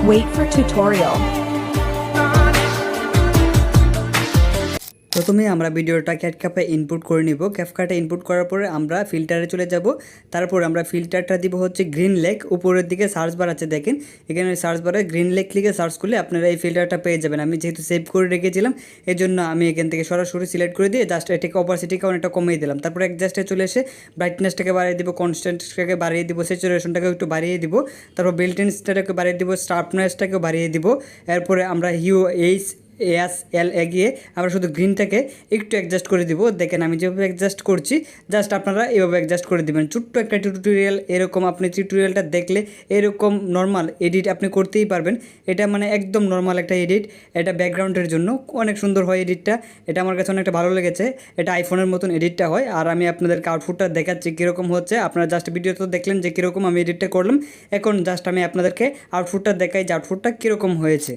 Wait for tutorial. প্রথমে আমরা ভিডিওটা ক্যাটকাপে ইনপুট করে নিব। ক্যাপকাটে ইনপুট করার পরে আমরা ফিল্টারে চলে যাব। তারপর আমরা ফিল্টারটা দিব হচ্ছে গ্রিন লেক। উপরের দিকে সার্চ বার আছে দেখেন, এখানে সার্চ বারে গ্রিন লেক লিখে সার্চ করলে আপনারা এই ফিল্টারটা পেয়ে যাবেন। আমি যেহেতু সেভ করে রেখেছিলাম এই জন্য আমি এখান থেকে সরাসরি সিলেক্ট করে দিয়ে জাস্ট এটাকে অপাসিটিকে অনেকটা কমিয়ে দিলাম। তারপর অ্যাডজাস্টে চলে এসে ব্রাইটনেসটাকে বাড়িয়ে দিব, কনস্ট্যান্টটাকে বাড়িয়ে দিব, স্যাচুরেশনটাকে একটু বাড়িয়ে দিব, তারপর বিল্ট-ইনটাকে বাড়িয়ে দিব, শার্পনেসটাকে বাড়িয়ে দিব। এরপরে আমরা হিউ এল এগিয়ে আমরা শুধু গ্রিনটাকে একটু অ্যাডজাস্ট করে দিব। দেখেন আমি যেভাবে অ্যাডজাস্ট করছি, জাস্ট আপনারা এভাবে অ্যাডজাস্ট করে দিবেন। ছোট্ট একটা টিউটোরিয়াল, এরকম আপনি টিউটোরিয়ালটা দেখলে এরকম নর্মাল এডিট আপনি করতেই পারবেন। এটা মানে একদম নর্মাল একটা এডিট, এটা ব্যাকগ্রাউন্ডের জন্য অনেক সুন্দর হয় এডিটটা। এটা আমার কাছে অনেকটা ভালো লেগেছে, এটা আইফোনের মতন এডিটটা হয়। আর আমি আপনাদেরকে আউটপুটটা দেখাচ্ছি কীরকম হচ্ছে। আপনারা জাস্ট ভিডিও তো দেখলেন যে কীরকম আমি এডিটটা করলাম, এখন জাস্ট আমি আপনাদেরকে আউটপুটটা দেখাই যে আউটপুটটা কীরকম হয়েছে।